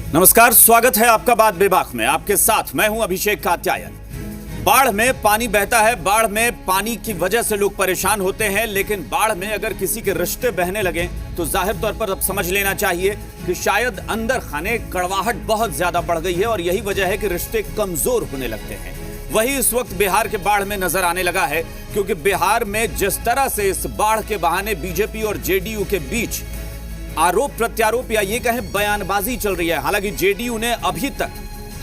नमस्कार, स्वागत है आपका बात बेबाक में। आपके साथ मैं हूं अभिषेक कात्यायन। बाढ़ में पानी बहता है, बाढ़ में पानी की वजह से लोग परेशान होते हैं, लेकिन बाढ़ में अगर किसी के रिश्ते बहने लगे तो जाहिर तौर पर अब समझ लेना चाहिए कि शायद अंदर खाने कड़वाहट बहुत ज्यादा बढ़ गई है और यही वजह है कि रिश्ते कमजोर होने लगते हैं। वही इस वक्त बिहार के बाढ़ में नजर आने लगा है, क्योंकि बिहार में जिस तरह से इस बाढ़ के बहाने बीजेपी और जेडीयू के बीच आरोप प्रत्यारोप या ये कहें बयानबाजी चल रही है। हालांकि जेडीयू ने अभी तक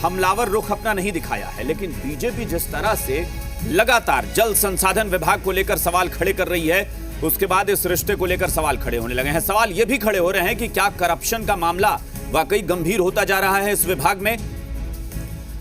हमलावर रुख अपना नहीं दिखाया है, लेकिन बीजेपी जिस तरह से लगातार जल संसाधन विभाग को लेकर सवाल खड़े कर रही है, उसके बाद इस रिश्ते को लेकर सवाल खड़े होने लगे हैं। सवाल ये भी खड़े हो रहे हैं कि क्या करप्शन का मामला वाकई गंभीर होता जा रहा है इस विभाग में।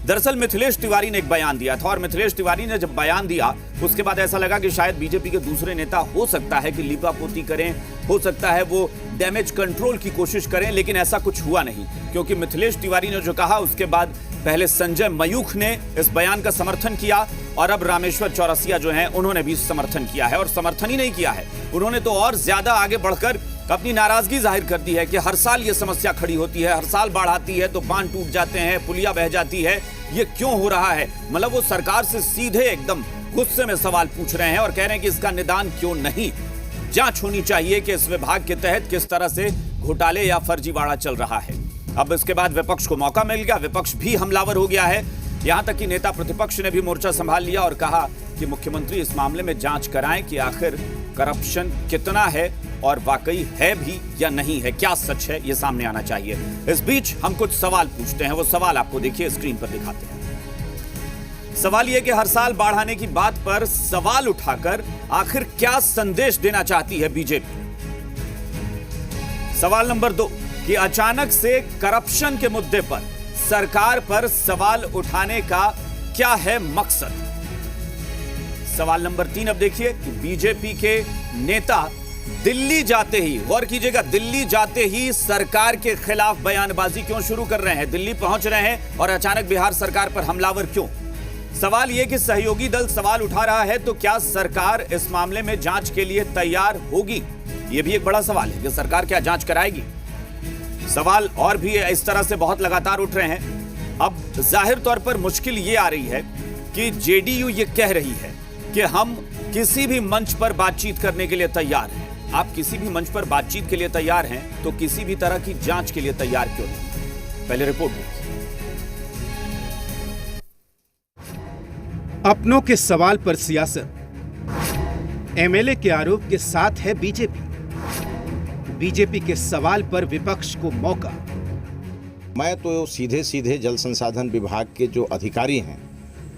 दरअसल मिथिलेश तिवारी ने एक बयान दिया था और मिथिलेश तिवारी ने जब बयान दिया उसके बाद ऐसा लगा कि शायद बीजेपी के दूसरे नेता हो सकता है कि लीपापोती करें, हो सकता है वो डैमेज कंट्रोल की कोशिश करें, लेकिन ऐसा कुछ हुआ नहीं। क्योंकि मिथिलेश तिवारी ने जो कहा उसके बाद पहले संजय मयूख ने इस बयान का समर्थन किया और अब रामेश्वर चौरसिया जो हैं उन्होंने भी समर्थन किया है। और समर्थन ही नहीं किया है, उन्होंने तो और ज्यादा आगे बढ़कर अपनी नाराजगी जाहिर कर दी है कि हर साल ये समस्या खड़ी होती है, हर साल बाढ़ आती है तो बांध टूट जाते हैं, पुलिया बह जाती है, ये क्यों हो रहा है। मतलब वो सरकार से सीधे एकदम गुस्से में सवाल पूछ रहे हैं और कह रहे हैं कि इसका निदान क्यों नहीं, जांच होनी चाहिए कि इस विभाग के तहत किस तरह से घोटाले या फर्जीवाड़ा चल रहा है। अब इसके बाद विपक्ष को मौका मिल गया, विपक्ष भी हमलावर हो गया है। यहां तक कि नेता प्रतिपक्ष ने भी मोर्चा संभाल लिया और कहा कि मुख्यमंत्री इस मामले में जांच कराएं कि आखिर करप्शन कितना है और वाकई है भी या नहीं है, क्या सच है, ये सामने आना चाहिए। इस बीच हम कुछ सवाल पूछते हैं, वो सवाल आपको देखिए स्क्रीन पर दिखाते हैं। सवाल यह कि हर साल बाढ़ आने की बात पर सवाल उठाकर आखिर क्या संदेश देना चाहती है बीजेपी। सवाल नंबर 2 कि अचानक से करप्शन के मुद्दे पर सरकार पर सवाल उठाने का क्या है मकसद। सवाल नंबर 3 अब देखिए कि बीजेपी के नेता दिल्ली जाते ही, गौर कीजिएगा, दिल्ली जाते ही सरकार के खिलाफ बयानबाजी क्यों शुरू कर रहे हैं, दिल्ली पहुंच रहे हैं और अचानक बिहार सरकार पर हमलावर क्यों। सवाल यह कि सहयोगी दल सवाल उठा रहा है तो क्या सरकार इस मामले में जांच के लिए तैयार होगी, यह भी एक बड़ा सवाल है कि सरकार क्या जांच कराएगी। सवाल और भी इस तरह से बहुत लगातार उठ रहे हैं। अब जाहिर तौर पर मुश्किल यह आ रही है कि जेडीयू ये कह रही है कि हम किसी भी मंच पर बातचीत करने के लिए तैयार हैं। आप किसी भी मंच पर बातचीत के लिए तैयार हैं तो किसी भी तरह की जांच के लिए तैयार क्यों नहीं। पहले रिपोर्ट देखिए। अपनों के सवाल पर सियासत, एमएलए के आरोप के साथ है बीजेपी, बीजेपी के सवाल पर विपक्ष को मौका। मैं तो सीधे सीधे जल संसाधन विभाग के जो अधिकारी हैं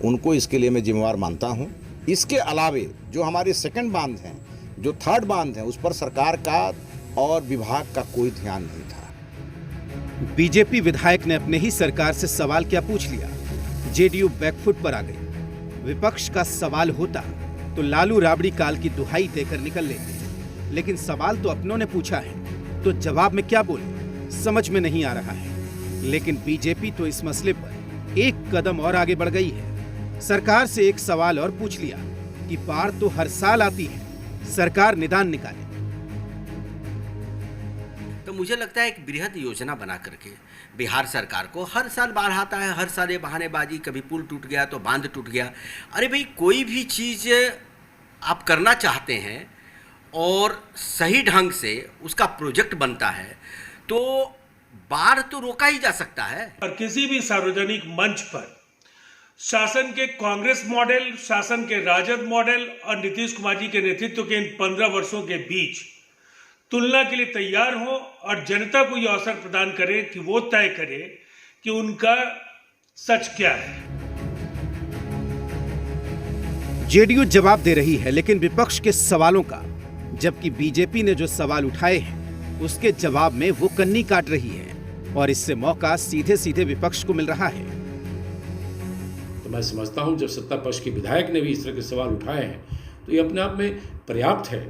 उनको इसके लिए मैं जिम्मेवार मानता हूं। इसके अलावे जो हमारे सेकंड बांध हैं, जो थर्ड बांध हैं, उस पर सरकार का और विभाग का कोई ध्यान नहीं था। बीजेपी विधायक ने अपने ही सरकार से सवाल क्या पूछ लिया, जेडीयू बैकफुट पर आ गई। विपक्ष का सवाल होता तो लालू राबड़ी काल की दुहाई देकर निकल लेते, लेकिन सवाल तो अपनों ने पूछा है तो जवाब में क्या बोले समझ में नहीं आ रहा है। लेकिन बीजेपी तो इस मसले पर एक कदम और आगे बढ़ गई है। सरकार से एक सवाल और पूछ लिया कि बाढ़ तो हर साल आती है, सरकार निदान निकाले। तो मुझे लगता है एक बृहद योजना बना करके बिहार सरकार को, हर साल बाढ़ आता है, हर साल ये बहानेबाजी, कभी पुल टूट गया तो बांध टूट गया। अरे भाई, कोई भी चीज़ आप करना चाहते हैं और सही ढंग से उसका प्रोजेक्ट बनता है तो बाढ़ तो रोका ही जा सकता है। और किसी भी सार्वजनिक मंच पर शासन के कांग्रेस मॉडल, शासन के राजद मॉडल और नीतीश कुमार जी के नेतृत्व के इन 15 वर्षों के बीच तुलना के लिए तैयार हो और जनता को यह अवसर प्रदान करे कि वो तय करे कि उनका सच क्या है। जेडीयू जवाब दे रही है लेकिन विपक्ष के सवालों का, जबकि बीजेपी ने जो सवाल उठाए हैं उसके जवाब में वो कन्नी काट रही है और इससे मौका सीधे सीधे विपक्ष को मिल रहा है। तो मैं समझता हूं जब सत्ता पक्ष के विधायक ने भी इस तरह के सवाल उठाए हैं तो ये अपने आप में पर्याप्त है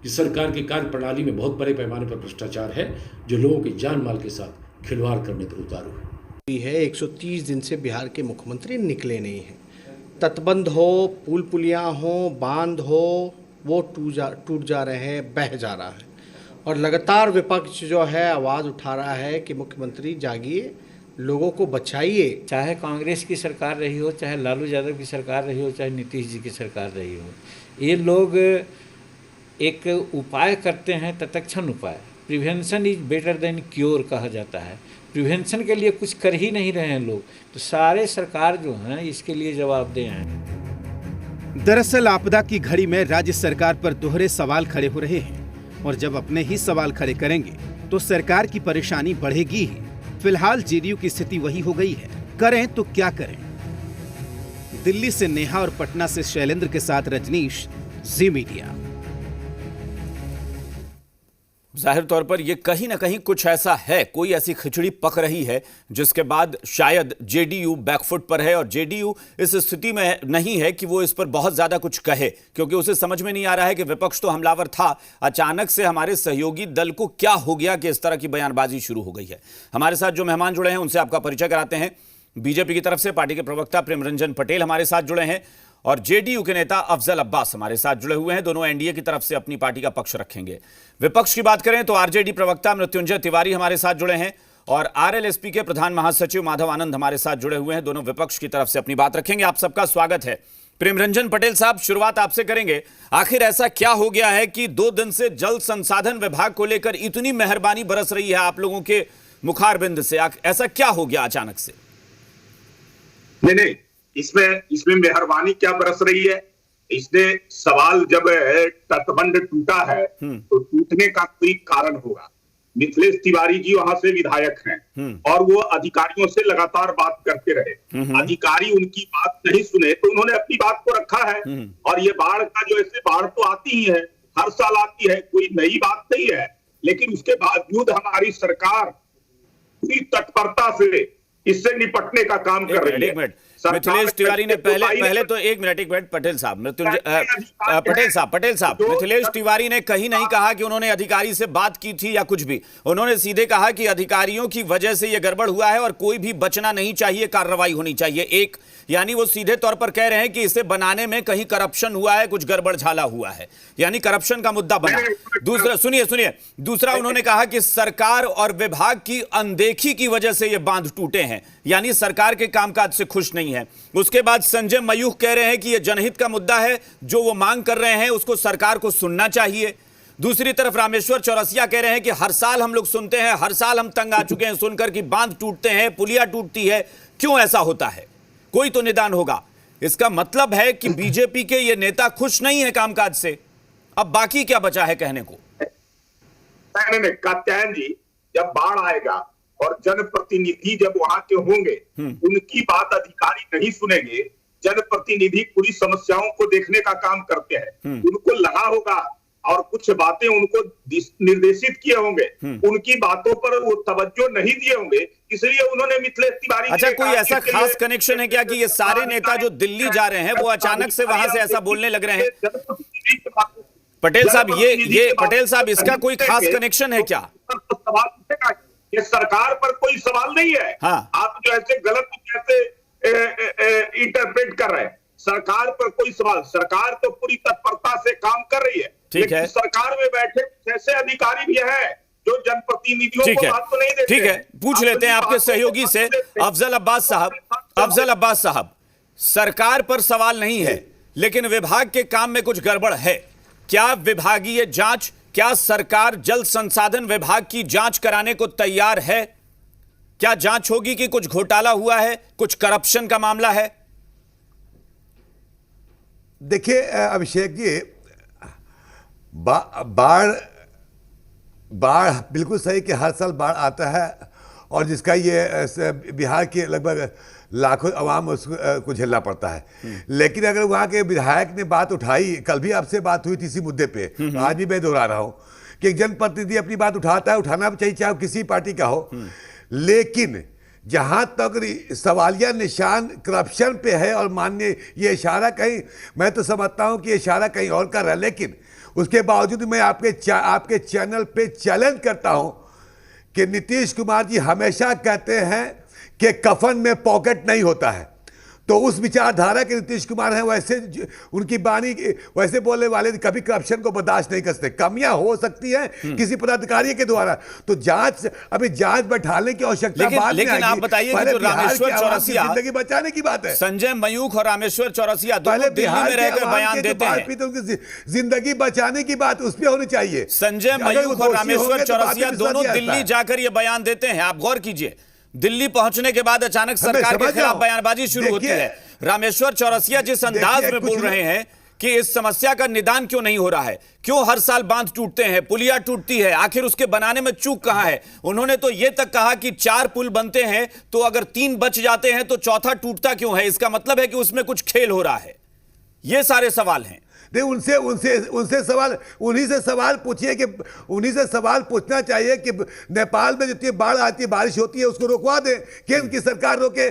कि सरकार की कार्य प्रणाली में बहुत बड़े पैमाने पर भ्रष्टाचार है जो लोगों की जान माल के साथ खिलवाड़ करने पर उतारू है। 130 दिन से बिहार के मुख्यमंत्री निकले नहीं हैं। तटबंध हो, पुल पुलियाँ हो, बांध हो, वो टूट जा रहे हैं, बह जा रहा है। और लगातार विपक्ष जो है आवाज़ उठा रहा है कि मुख्यमंत्री जागिए, लोगों को बचाइए। चाहे कांग्रेस की सरकार रही हो, चाहे लालू यादव की सरकार रही हो, चाहे नीतीश जी की सरकार रही हो, ये लोग एक उपाय करते हैं, तत्क्षण उपाय। Prevention is better than cure कहा जाता है। प्रिवेंशन के लिए कुछ कर ही नहीं रहे हैं लोग, तो सारे सरकार जो हैं इसके लिए जवाबदेह हैं। दरअसल आपदा की घड़ी में राज्य सरकार पर दोहरे सवाल खड़े हो रहे हैं और जब अपने ही सवाल खड़े करेंगे तो सरकार की परेशानी बढ़ेगी ही। फिलहाल जेडीयू की स्थिति वही हो गई है, करें तो क्या करें। दिल्ली से नेहा और पटना से शैलेंद्र के साथ रजनीश, जी मीडिया। जाहिर तौर पर यह कहीं ना कहीं कुछ ऐसा है, कोई ऐसी खिचड़ी पक रही है जिसके बाद शायद जेडीयू बैकफुट पर है और जेडीयू इस स्थिति में नहीं है कि वो इस पर बहुत ज्यादा कुछ कहे, क्योंकि उसे समझ में नहीं आ रहा है कि विपक्ष तो हमलावर था, अचानक से हमारे सहयोगी दल को क्या हो गया कि इस तरह की बयानबाजी शुरू हो गई है। हमारे साथ जो मेहमान जुड़े हैं उनसे आपका परिचय कराते हैं। बीजेपी की तरफ से पार्टी के प्रवक्ता प्रेमरंजन पटेल हमारे साथ जुड़े हैं और जेडीयू के नेता अफजल अब्बास हमारे साथ जुड़े हुए हैं। दोनों एनडीए की तरफ से अपनी पार्टी का पक्ष रखेंगे। विपक्ष की बात करें तो आरजेडी प्रवक्ता मृत्युंजय तिवारी हमारे साथ जुड़े हैं और आरएलएसपी के प्रधान महासचिव माधव आनंद हमारे साथ जुड़े हुए हैं। दोनों विपक्ष की तरफ से अपनी बात रखेंगे। आप सबका स्वागत है। प्रेमरंजन पटेल साहब, शुरुआत आपसे करेंगे। आखिर ऐसा क्या हो गया है कि 2 दिन से जल संसाधन विभाग को लेकर इतनी मेहरबानी बरस रही है आप लोगों के मुखारबिंद से? ऐसा क्या हो गया अचानक से? नहीं, इसमें मेहरबानी क्या बरस रही है? इसने सवाल जब तटबंध टूटा है तो टूटने का कोई कारण होगा। मिथिलेश तिवारी जी वहां से विधायक हैं और वो अधिकारियों से लगातार बात करते रहे। अधिकारी उनकी बात नहीं सुने तो उन्होंने अपनी बात को रखा है। और ये बाढ़ का जो ऐसे बाढ़ तो आती ही है, हर साल आती है, कोई नई बात नहीं है। लेकिन उसके बावजूद हमारी सरकार पूरी तत्परता से इससे निपटने का काम कर रही है। एक मिनट, मिथिलेश तिवारी ने पहले तो एक मिनट पटेल साहब, पटेल साहब, मिथिलेश तिवारी ने कहीं नहीं कहा कि उन्होंने अधिकारी से बात की थी या कुछ भी। उन्होंने सीधे कहा कि अधिकारियों की वजह से यह गड़बड़ हुआ है और कोई भी बचना नहीं चाहिए, कार्रवाई होनी चाहिए। एक यानी वो सीधे तौर पर कह रहे हैं कि इसे बनाने में कहीं करप्शन हुआ है, कुछ गड़बड़ झाला हुआ है, यानी करप्शन का मुद्दा बना। दूसरा सुनिए, दूसरा उन्होंने कहा कि सरकार और विभाग की अनदेखी की वजह से ये बांध टूटे हैं, यानी सरकार के कामकाज से खुश नहीं है। उसके बाद संजय मयूख कह रहे हैं कि यह जनहित का मुद्दा है, जो वो मांग कर रहे हैं उसको सरकार को सुनना चाहिए। दूसरी तरफ रामेश्वर चौरसिया कह रहे हैं कि हर साल हम लोग सुनते हैं, हर साल हम तंग आ चुके हैं सुनकर कि बांध टूटते हैं, पुलिया टूटती है, क्यों ऐसा होता है? कोई तो निदान होगा। इसका मतलब है कि बीजेपी के ये नेता खुश नहीं है कामकाज से। अब बाकी क्या बचा है कहने को? नहीं, कात्यायन जी, जब बाढ़ आएगा और जनप्रतिनिधि जब वहां के होंगे, उनकी बात अधिकारी नहीं सुनेंगे। जनप्रतिनिधि पूरी समस्याओं को देखने का काम करते हैं। उनको लगा होगा और कुछ बातें उनको निर्देशित किए होंगे, उनकी बातों पर वो तवज्जो नहीं दिए होंगे, इसलिए उन्होंने मिथिलेश तिवारी। अच्छा, कोई ऐसा खास कनेक्शन है क्या कि ये सारे नेता जो दिल्ली जा रहे हैं वो अचानक से वहां से ऐसा बोलने लग रहे हैं? पटेल साहब, ये पटेल साहब, इसका कोई खास कनेक्शन है क्या? सवाल उठेगा, ये सरकार पर कोई सवाल नहीं है। हाँ। आप जो ऐसे गलत कैसे इंटरप्रेट कर रहे हैं? सरकार पर कोई सवाल, सरकार तो पूरी तत्परता से काम कर रही है। ठीक है, सरकार में बैठे ऐसे अधिकारी भी हैं जो जनप्रतिनिधियों को बात तो नहीं देते। ठीक है, पूछ लेते हैं आपके सहयोगी से, अफजल अब्बास साहब, सरकार पर सवाल नहीं है लेकिन विभाग के काम में कुछ गड़बड़ है। क्या विभागीय जांच, क्या सरकार जल संसाधन विभाग की जांच कराने को तैयार है? क्या जांच होगी कि कुछ घोटाला हुआ है, कुछ करप्शन का मामला है? देखिए अभिषेक जी, बाढ़ बिल्कुल सही कि हर साल बाढ़ आता है और जिसका ये बिहार के लगभग लाखों अवाम उसको झेलना पड़ता है। लेकिन अगर वहाँ के विधायक ने बात उठाई, कल भी आपसे बात हुई थी इसी मुद्दे पे, आज भी मैं दोहरा रहा हूँ कि एक जनप्रतिनिधि अपनी बात उठाता है, उठाना चाहिए चाहे किसी पार्टी का हो। लेकिन जहाँ तक सवालिया निशान करप्शन पे है और माननीय ये इशारा कहीं, मैं तो समझता हूँ कि इशारा कहीं और कर रहा है। लेकिन उसके बावजूद मैं आपके चैनल पे चैलेंज करता हूँ कि नीतीश कुमार जी हमेशा कहते हैं कि कफन में पॉकेट नहीं होता है। तो उस विचारधारा के नीतीश कुमार हैं, वैसे उनकी बानी वैसे बोलने वाले कभी करप्शन को बर्दाश्त नहीं करते। कमियां हो सकती हैं किसी पदाधिकारी के द्वारा, तो जांच अभी जांच बैठाने की आवश्यकता बाद में आएगी। लेकिन आप बताइए कि जो रामेश्वर चौरसिया, जिंदगी बचाने की बात है, संजय मयूख और रामेश्वर चौरसिया दोनों दिल्ली में रहकर बयान देते हैं, तो उनकी जिंदगी बचाने की बात उस पर होनी चाहिए। संजय मयूख और रामेश्वर चौरसिया दोनों दिल्ली जाकर ये बयान देते हैं। आप गौर कीजिए, दिल्ली पहुंचने के बाद अचानक सरकार के खिलाफ बयानबाजी शुरू होती है। रामेश्वर चौरसिया जिस अंदाज में बोल रहे हैं कि इस समस्या का निदान क्यों नहीं हो रहा है, क्यों हर साल बांध टूटते हैं, पुलिया टूटती है, आखिर उसके बनाने में चूक कहां है। उन्होंने तो यह तक कहा कि 4 पुल बनते हैं तो अगर 3 बच जाते हैं तो चौथा टूटता क्यों है, इसका मतलब है कि उसमें कुछ खेल हो रहा है। ये सारे सवाल हैं। उनसे सवाल, उन्हीं से सवाल पूछिए कि उन्हीं से सवाल पूछना चाहिए कि नेपाल में जितनी बाढ़ आती है, बारिश होती है, उसको रोकवा दें। केंद्र की सरकार रोके,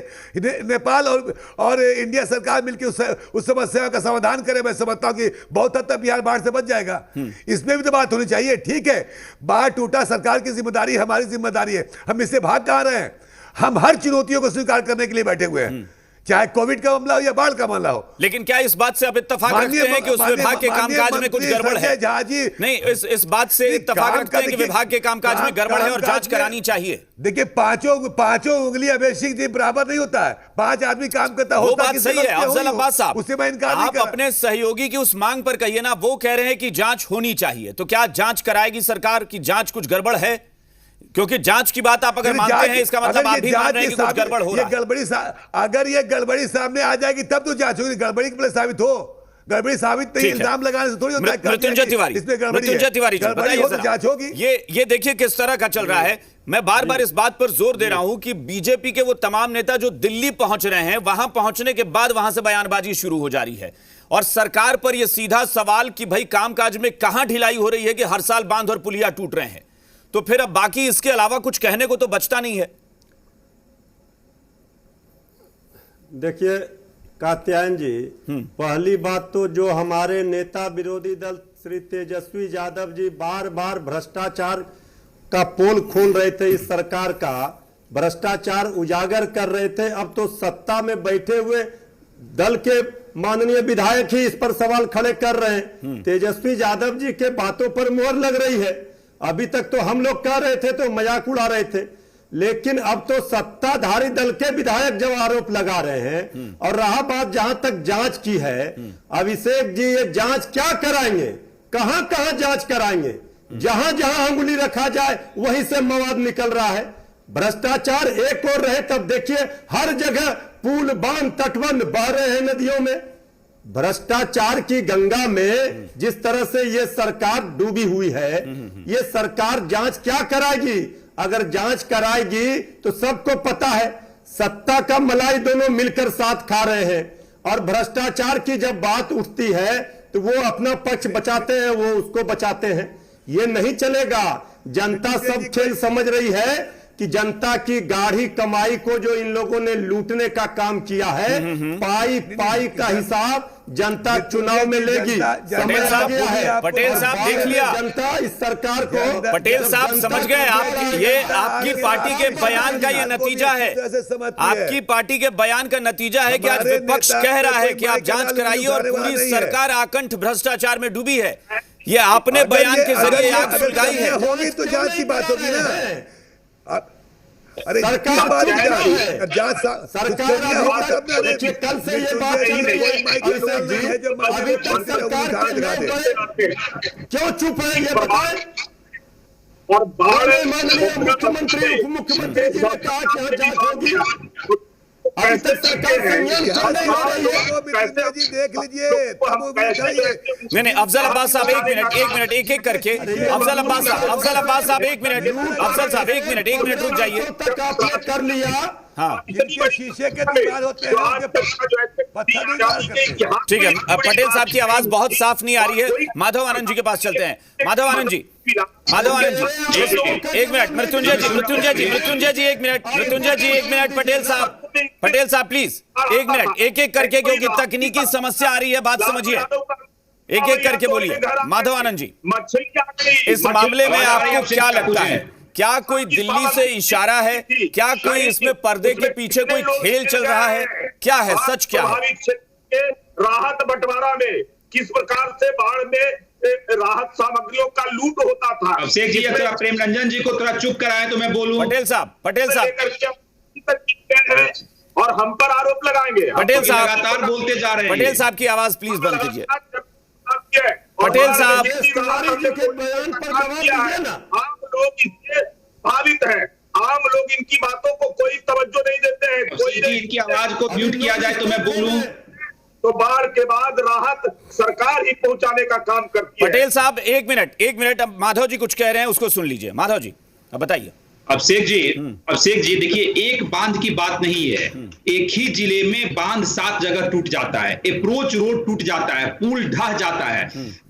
नेपाल और इंडिया सरकार मिलकर उस समस्या का समाधान करे। मैं समझता हूं कि बहुत हद तक बिहार बाढ़ से बच जाएगा। इसमें भी तो बात होनी चाहिए। ठीक है, बाढ़ टूटा, सरकार की जिम्मेदारी, हमारी जिम्मेदारी है, हम इससे भाग कहां रहे हैं। हम हर चुनौतियों को स्वीकार करने के लिए बैठे हुए हैं, चाहे कोविड का मामला हो या बाढ़ का मामला हो। लेकिन क्या इस बात से आप इत्तेफाक रखते हैं कि उस विभाग के कामकाज में कुछ गड़बड़ है? नहीं, इस बात से इत्तेफाक रखते हैं कि विभाग के कामकाज में गड़बड़ है और जांच करानी चाहिए। देखिए, पांचों उंगलियां बेसिक जी बराबर नहीं होता है। 5 आदमी काम करता वो बात सही है अफजल अब्बास साहब, उससे मैं इनकार नहीं कर रहा। आप अपने सहयोगी की उस मांग पर कहिए ना। वो कह रहे हैं कि जांच होनी चाहिए, तो क्या जांच कराएगी सरकार की जांच कुछ गड़बड़ है? क्योंकि जांच की बात आप अगर मानते हैं, इसका मतलब आप भी मान रहे हैं कि कुछ गड़बड़ हो रहा है। अगर ये गड़बड़ी सामने आ जाएगी तब तो जांच होगी। गड़बड़ी के पहले साबित हो, गड़बड़ी साबित नहीं, इल्जाम लगाने से थोड़ी होता है। मृत्युंजय तिवारी, मृत्युंजय तिवारी तो जांच होगी। ये देखिए किस तरह का चल रहा है। मैं बार बार इस बात पर जोर दे रहा हूं कि बीजेपी के वो तमाम नेता जो दिल्ली पहुंच रहे हैं, वहां पहुंचने के बाद वहां से बयानबाजी शुरू हो जा रही है और सरकार पर यह सीधा सवाल कि भाई कामकाज में कहां ढिलाई हो रही है कि हर साल बांध और पुलिया टूट रहे हैं। तो फिर अब बाकी इसके अलावा कुछ कहने को तो बचता नहीं है। देखिए कात्यायन जी, पहली बात तो जो हमारे नेता विरोधी दल श्री तेजस्वी यादव जी बार बार भ्रष्टाचार का पोल खोल रहे थे, इस सरकार का भ्रष्टाचार उजागर कर रहे थे। अब तो सत्ता में बैठे हुए दल के माननीय विधायक ही इस पर सवाल खड़े कर रहे हैं। तेजस्वी यादव जी के बातों पर मुहर लग रही है। अभी तक तो हम लोग कह रहे थे तो मजाक उड़ा रहे थे, लेकिन अब तो सत्ताधारी दल के विधायक जब आरोप लगा रहे हैं। और रहा बात जहां तक जांच की है, अभिषेक जी ये जांच क्या कराएंगे, कहां कहां जांच कराएंगे? जहां जहां अंगुली रखा जाए वहीं से मवाद निकल रहा है। भ्रष्टाचार एक और रहे तब देखिए हर जगह पुल बांध तटबंध बह रहे हैं नदियों में। भ्रष्टाचार की गंगा में जिस तरह से ये सरकार डूबी हुई है, ये सरकार जांच क्या कराएगी? अगर जांच कराएगी तो सबको पता है सत्ता का मलाई दोनों मिलकर साथ खा रहे हैं। और भ्रष्टाचार की जब बात उठती है तो वो अपना पक्ष बचाते हैं, वो उसको बचाते हैं। ये नहीं चलेगा। जनता सब खेल समझ रही है कि जनता की गाढ़ी कमाई को जो इन लोगों ने लूटने का काम किया है, पाई पाई का हिसाब जनता चुनाव में लेगी। समझ आ गया है। पटेल साहब देख लिया, जनता इस सरकार को, पटेल साहब समझ गए। ये आपकी पार्टी के बयान का ये नतीजा है। आपकी पार्टी के बयान का नतीजा है कि आज विपक्ष कह रहा है कि आप जांच कराइए और पूरी सरकार आकंठ भ्रष्टाचार में डूबी है। ये आपने बयान के जरिए आग सुलगाई है। होगी तो जांच की बात होगी ना। अरे सरकार देखिए कल से ये बात अभी तक सरकार क्यों चुप है ये बताएं। और माननीय मुख्यमंत्री उप मुख्यमंत्री जी ने कहा कि यहाँ जांच होगी। अभी तक सरकार संयम क्यों नहीं हो रही है? जी देख लीजिए। नहीं अफजल अब्बास साहब एक मिनट एक एक करके। अफजल अब्बास साहब एक मिनट। अफजल साहब एक मिनट रुक जाइए। कर लिया। हाँ शीशे के दीवार होते हैं, ठीक है। पटेल साहब की आवाज बहुत साफ नहीं आ रही है। माधव आनंद जी के पास चलते हैं। माधव आनंद जी एक मिनट। मृत्युंजय जी एक मिनट। पटेल साहब प्लीज एक मिनट, एक एक करके, क्योंकि तकनीकी समस्या आ रही है। बात समझिए, एक एक करके बोलिए। माधव आनंद जी, इस मामले में आपको क्या लगता है? क्या कोई दिल्ली से इशारा है? क्या कोई इसमें पर्दे के पीछे कोई खेल चल रहा है? क्या है, सच क्या है? प्रभावित क्षेत्र के राहत बंटवारा में किस प्रकार से बाढ़ में राहत सामग्रियों का लूट होता था। अभिषेक जी, थोड़ा प्रेम रंजन जी को थोड़ा चुप कराएं तो मैं बोलूं। पटेल साहब और हम पर आरोप लगाएंगे। पटेल साहब लगातार बोलते जा रहे हैं। पटेल साहब की आवाज प्लीज बंद कीजिए। पटेल साहब, आम लोग इससे भावित हैं, आम लोग इनकी बातों को कोई तवज्जो नहीं देते हैं। कोई इनकी आवाज को म्यूट किया जाए तो मैं बोलूं। तो बाढ़ के बाद राहत सरकार ही पहुंचाने का काम करती है। पटेल साहब एक मिनट, अब माधव जी कुछ कह रहे हैं, उसको सुन लीजिए। माधव जी अब बताइए। अभिषेक जी देखिए, एक बांध की बात नहीं है। एक ही जिले में बांध 7 जगह टूट जाता है, अप्रोच रोड टूट जाता है, पुल ढह जाता है।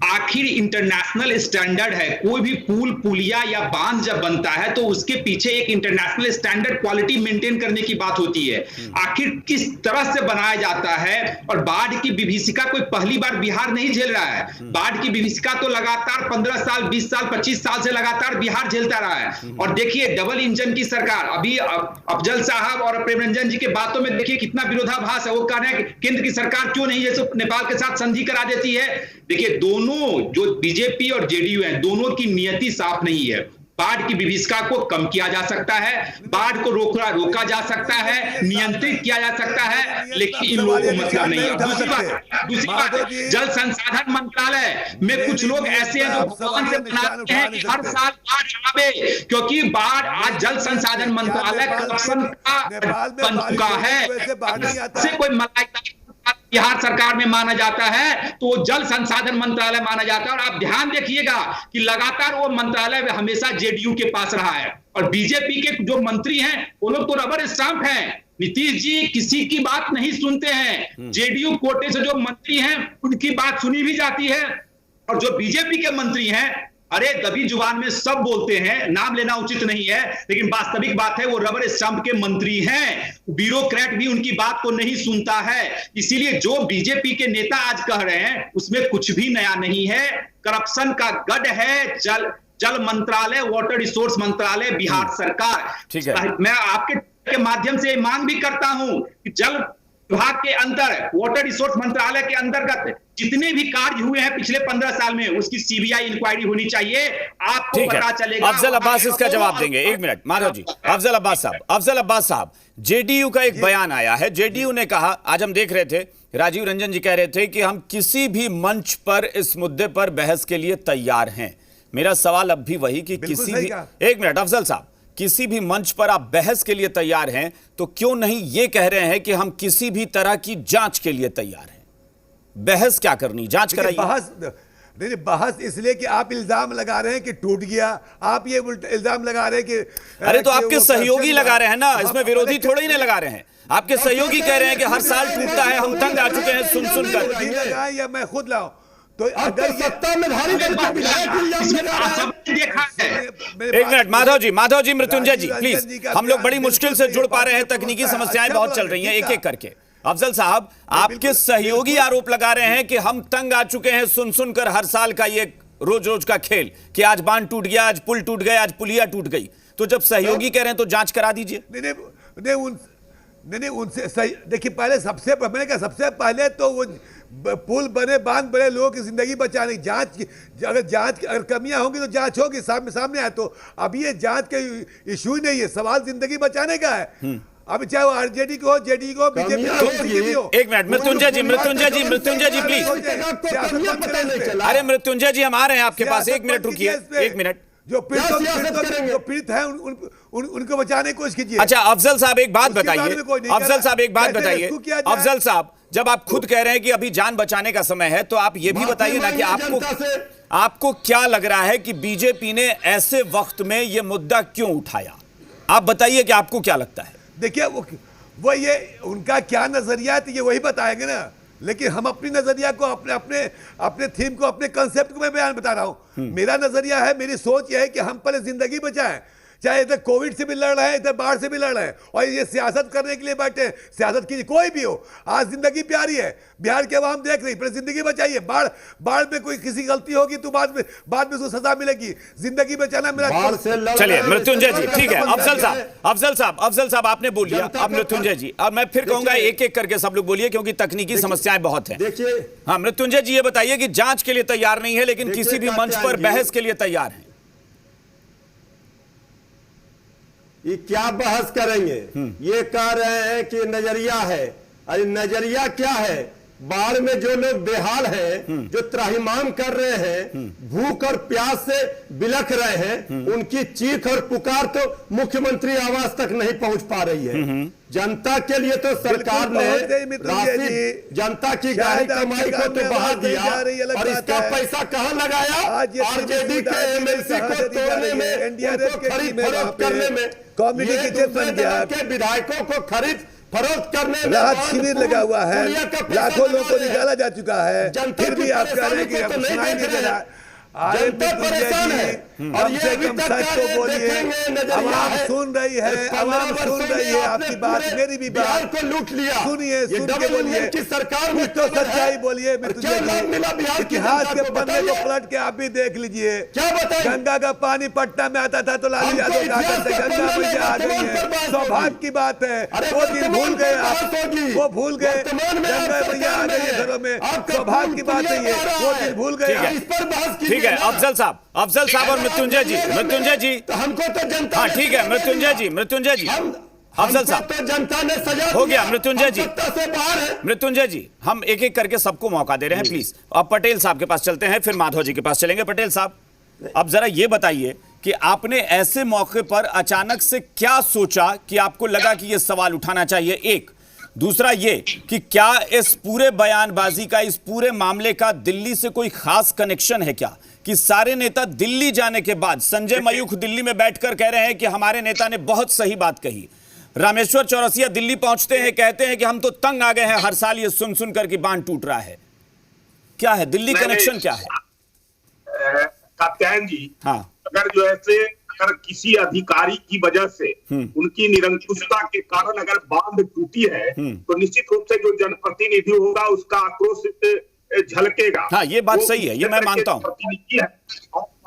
आखिर इंटरनेशनल स्टैंडर्ड है, कोई भी पुल पुलिया या बांध जब बनता है तो उसके पीछे एक इंटरनेशनल स्टैंडर्ड क्वालिटी मेंटेन करने की बात होती है। आखिर किस तरह से बनाया जाता है। और बाढ़ की विभीषिका कोई पहली बार बिहार नहीं झेल रहा है। बाढ़ की विभीषिका तो लगातार 15 साल, 20 साल, 25 साल से लगातार बिहार झेलता रहा है। और देखिए, डबल इंजन की सरकार, अभी अफजल साहब और प्रेम रंजन जी के बातों में देखिए कितना विरोधाभास है। वो कह रहे हैं कि केंद्र की सरकार क्यों नहीं जैसे नेपाल के साथ संधि करा देती है। देखिए, दोनों जो बीजेपी और जेडीयू हैं, दोनों की नियति साफ नहीं है। बाढ़ की विभीषिका को कम किया जा सकता है, बाढ़ को रोका जा सकता है, नियंत्रित किया जा सकता है, लेकिन इन लोगों को मतलब नहीं है। दूसरी बात, जल संसाधन मंत्रालय में कुछ लोग ऐसे हैं जो भगवान से मनाते हैं कि हर साल बाढ़ आवे, क्योंकि बाढ़ आज जल संसाधन मंत्रालय करप्शन का बन चुका है। से कोई मलाई बिहार सरकार में माना जाता है तो वो जल संसाधन मंत्रालय माना जाता है। और आप ध्यान देखिएगा कि लगातार वो मंत्रालय हमेशा जेडीयू के पास रहा है। और बीजेपी के जो मंत्री हैं वो लोग तो रबर स्टाम्प हैं। नीतीश जी किसी की बात नहीं सुनते हैं। जेडीयू कोटे से जो मंत्री हैं उनकी बात सुनी भी जाती है। और जो बीजेपी के मंत्री हैं, अरे दबी जुबान में सब बोलते हैं, नाम लेना उचित नहीं है, लेकिन वास्तविक बात है वो रबर स्टंप के मंत्री हैं। ब्यूरोक्रेट भी उनकी बात को नहीं सुनता है। इसीलिए जो बीजेपी के नेता आज कह रहे हैं उसमें कुछ भी नया नहीं है। करप्शन का गढ़ है जल मंत्रालय, वाटर रिसोर्स मंत्रालय, बिहार सरकार। ठीक है, मैं आपके माध्यम से मांग भी करता हूं कि जल विभाग के अंदर, वाटर रिसोर्स मंत्रालय के अंतर्गत जितने भी कार्य हुए हैं पिछले 15 साल में, उसकी सीबीआई इंक्वायरी होनी चाहिए। आपको पता चलेगा। अफजल अब्बास इसका जवाब देंगे। एक मिनट माधव जी। अफजल अब्बास साहब, जेडीयू का एक बयान आया है। जेडीयू ने कहा, आज हम देख रहे थे, राजीव रंजन जी कह रहे थे कि हम किसी भी मंच पर इस मुद्दे पर बहस के लिए तैयार हैं। मेरा सवाल अब भी वही कि किसी भी, एक मिनट अफजल साहब, किसी भी मंच पर आप बहस के लिए तैयार हैं तो क्यों नहीं ये कह रहे हैं कि हम किसी भी तरह की जांच के लिए तैयार हैं? बहस क्या करनी, जांच कराइए। बहस इसलिए कि आप इल्जाम लगा रहे हैं कि टूट गया, आप ये इल्जाम लगा रहे हैं कि अरे तो आपके सहयोगी लगा रहे हैं ना, इसमें विरोधी थोड़े ही नहीं लगा रहे हैं। आपके सहयोगी कह रहे हैं कि हर साल टूटता है, हम तंग आ चुके हैं सुन कर। या मैं खुद लाऊं तो अगर सत्ता में एक मिनट माधव जी, मृत्युंजय जी प्लीज, हम लोग बड़ी मुश्किल से जुड़ पा रहे हैं, तकनीकी समस्याएं बहुत चल रही हैं, एक एक करके। अफजल साहब, आपके सहयोगी आरोप लगा रहे हैं कि हम तंग आ चुके हैं सुनकर हर साल का ये रोज का खेल कि आज बांध टूट गया, आज पुल टूट गया, आज पुलिया टूट गई। तो जब सहयोगी कह रहे हैं तो जांच करा दीजिए। नहीं उनसे सही देखिए, पहले सबसे पहले तो वो पुल बने, बांध बने, लोगों की जिंदगी बचाने की अगर कमियां होंगी तो जांच होगी, सामने आए। तो अब ये जांच का इशू नहीं है, सवाल जिंदगी बचाने का है। अब चाहे वो आरजेडी को हो, जेडी को, बीजेपी हो। एक मिनट मृत्युंजय जी प्लीज। अरे मृत्युंजय जी, हम आ रहे हैं आपके पास, एक मिनट रुकिए, एक मिनट। जो पीड़ित है उनको बचाने की कोशिश कीजिए। अच्छा अफजल साहब एक बात बताइए, अफजल साहब जब आप खुद कह रहे हैं कि अभी जान बचाने का समय है, तो आप ये भी बताइए ना कि आपको क्या लग रहा है कि बीजेपी ने ऐसे वक्त में ये मुद्दा क्यों उठाया? आप बताइए कि आपको क्या लगता है। देखिए वो ये उनका क्या नजरिया है तो ये वही बताएंगे ना, लेकिन हम अपनी नजरिया को, अपने थीम को, अपने कंसेप्ट को मैं बयान बता रहा हूं। मेरा नजरिया है, मेरी सोच यह है कि हम पहले जिंदगी बचाएं, चाहे इधर कोविड से भी लड़ रहे हैं, इधर बाढ़ से भी लड़ रहे हैं, और ये सियासत करने के लिए बैठे हैं। सियासत की कोई भी हो, आज जिंदगी प्यारी है, बिहार के अवाम देख रही, पर जिंदगी बचाइए। बाढ़ में कोई किसी गलती होगी तो बाद में उसको सजा मिलेगी। जिंदगी बचाना मेरा। चलिए मृत्युंजय जी, ठीक है। अफजल साहब आपने बोल लिया। अब मृत्युंजय जी, अब मैं फिर कहूंगा एक एक करके सब लोग बोलिए, क्योंकि तकनीकी समस्याएं बहुत हैं। देखिए, हाँ मृत्युंजय जी, ये बताइए कि जांच के लिए तैयार नहीं है, लेकिन किसी भी मंच पर बहस के लिए तैयार है। ये क्या बहस करेंगे? ये कह रहे हैं कि नजरिया है। अरे नजरिया क्या है? बाढ़ में जो लोग बेहाल हैं, जो त्राहिमाम कर रहे हैं, भूख और प्यास से बिलख रहे हैं, उनकी चीख और पुकार तो मुख्यमंत्री आवास तक नहीं पहुंच पा रही है। जनता के लिए तो सरकार ने राशि जनता की गाड़ी कमाई को तो बहा दिया, और इसका पैसा कहाँ लगाया? आरजेडी के एमएलसी को तोड़ने में, उनको खरीद फरोख्त करने में, के विधायकों को खरीद फरोख्त करने में, राहत शिविर लगा हुआ है, लाखों लोगों को निकाला जा चुका है, फिर भी आप कह रहे हैं कि अब सुनाई नहीं दे रहा। जनता परेशान है, और ये अभी तक तो बोलिए, आवाम सुन रही है, आवाम सुन रही है आपकी बात, मेरी भी बात को लूट लिया। सुनिए, सुन के बोलिए, की सरकार कुछ तो सच्चाई बोलिए। इतिहास के पन्ने को पलट के आप भी देख लीजिए। क्या बताइए? गंगा का पानी पटना में आता था तो लालू यादव कहा करते गंगा मैया आ गई है। सौभाग्य की बात है, वो दिन भूल गए आप, वो भूल गए। गंगा मैया आ गई है घरों में, सौभाग्य की बात नहीं है, वो दिन भूल गए। इस पर बहस की। ठीक है अफजल साहब और मृत्युंजय जी, तो हमको तो जनता, हाँ ठीक है मृत्युंजय जी, अफजल साहब तो जनता ने सजा हो गया। मृत्युंजय जी, से बाहर है। मृत्युंजय जी, हम एक एक करके सबको मौका दे रहे हैं, प्लीज। अब पटेल साहब के पास चलते हैं, फिर माधव जी के पास चलेंगे। पटेल साहब, अब जरा ये बताइए कि आपने ऐसे मौके पर अचानक से क्या सोचा कि आपको लगा कि यह सवाल उठाना चाहिए? एक दूसरा ये कि क्या इस पूरे बयानबाजी का, इस पूरे मामले का दिल्ली से कोई खास कनेक्शन है क्या, कि सारे नेता दिल्ली जाने के बाद, संजय मयूख दिल्ली में बैठकर कह रहे हैं कि हमारे नेता ने बहुत सही बात कही, रामेश्वर चौरसिया दिल्ली पहुंचते हैं, कहते हैं कि हम तो तंग आ गए हैं हर साल ये सुन सुन कर कि बांध टूट रहा है। क्या है दिल्ली कनेक्शन, क्या है? कात्यायन जी, हाँ, अगर जो ऐसे अगर किसी अधिकारी की वजह से, उनकी निरंकुशता के कारण अगर बांध टूटी है, तो निश्चित रूप से जो जनप्रतिनिधि होगा उसका आक्रोश झलकेगा। हाँ, ये बात सही है, ये मैं मानता हूँ। और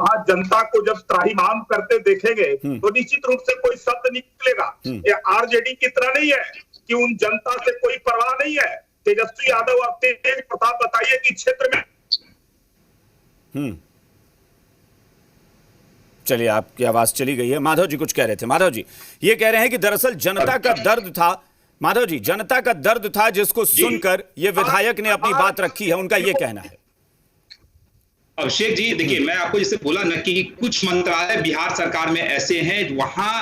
वहाँ जनता को जब त्राहिमाम करते देखेंगे तो निश्चित रूप से कोई शब्द निकलेगा। ये आरजेडी की तरह नहीं है कि उन जनता से कोई परवाह नहीं है। तेजस्वी यादव और तेज प्रताप बताइए कि क्षेत्र में। चलिए, आपकी आवाज चली गई है। माधव जी कुछ कह रहे थे। माधव जी ये कह रहे हैं कि दरअसल जनता का दर्द था, माधव जी जनता का दर्द था जिसको सुनकर ये विधायक ने अपनी बात रखी है, उनका ये कहना है। अभिषेक जी देखिए, मैं आपको जैसे बोला ना कि कुछ मंत्रालय बिहार सरकार में ऐसे हैं वहां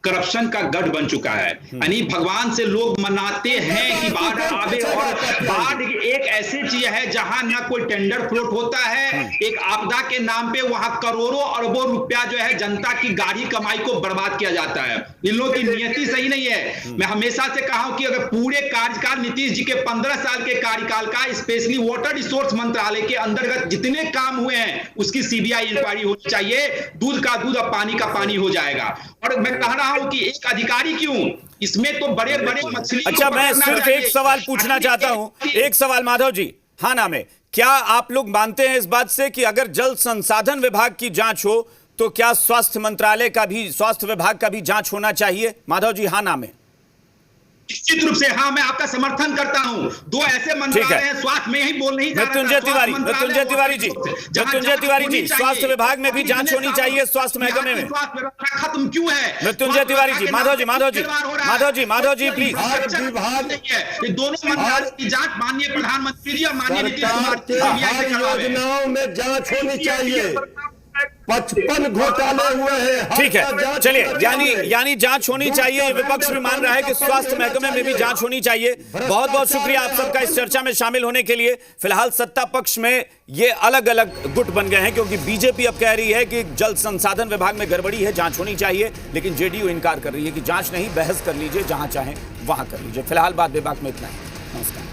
करप्शन का गढ़ बन चुका है। यानी भगवान से लोग मनाते हैं कि बाढ़ आवे, और बाढ़ एक ऐसी चीज है जहां ना कोई टेंडर फ्लोट होता है, एक आपदा के नाम पे वहां करोड़ों अरबों रुपया जो है जनता की गाढ़ी कमाई को बर्बाद किया जाता है। इन लोगों की नियति सही नहीं है। मैं हमेशा से कहा हूं कि अगर पूरे कार्यकाल नीतीश जी के 15 साल के कार्यकाल का, स्पेशली वाटर रिसोर्स मंत्रालय के अंतर्गत जितने काम हुए हैं उसकी सीबीआई इंक्वायरी होनी चाहिए। दूध का दूध और पानी का पानी हो जाएगा। और मैं कह रहा हूं कि एक अधिकारी क्यों, इसमें तो बड़े बड़े मछली। अच्छा, मैं सिर्फ एक सवाल पूछना चाहता हूं, एक सवाल माधव जी। हाँ नाम है, क्या आप लोग मानते हैं इस बात से कि अगर जल संसाधन विभाग की जांच हो तो क्या स्वास्थ्य मंत्रालय का भी, स्वास्थ्य विभाग का भी जांच होना चाहिए? माधव जी हाँ नाम है। निश्चित रूप से हाँ, मैं आपका समर्थन करता हूं। दो ऐसे मंत्रालय हैं, स्वास्थ्य में ही बोल नहीं जा रहा था। मृत्युंजय तिवारी जी, स्वास्थ्य विभाग में भी जांच होनी चाहिए, स्वास्थ्य महकमे में। स्वास्थ्य व्यवस्था खत्म क्यों है? मृत्युंजय तिवारी जी, माधव जी प्लीज। ये दोनों मंत्रालय की जांच माननीय प्रधानमंत्री जी और माननीय नीतीश कुमार योजनाओं में जांच होनी चाहिए। 55 घोटाले हुए हैं। ठीक है, चलिए, यानी जांच होनी चाहिए। विपक्ष भी मान रहा है कि स्वास्थ्य महकमे में भी जांच होनी चाहिए। बहुत बहुत शुक्रिया आप सबका इस चर्चा में शामिल होने के लिए। फिलहाल सत्ता पक्ष में ये अलग अलग गुट बन गए हैं, क्योंकि बीजेपी अब कह रही है कि जल संसाधन विभाग में गड़बड़ी है, जांच होनी चाहिए, लेकिन जेडीयू इनकार कर रही है कि जांच नहीं, बहस कर लीजिए, जहां चाहें वहां कर लीजिए। फिलहाल बात बेबाक में इतना ही। नमस्कार।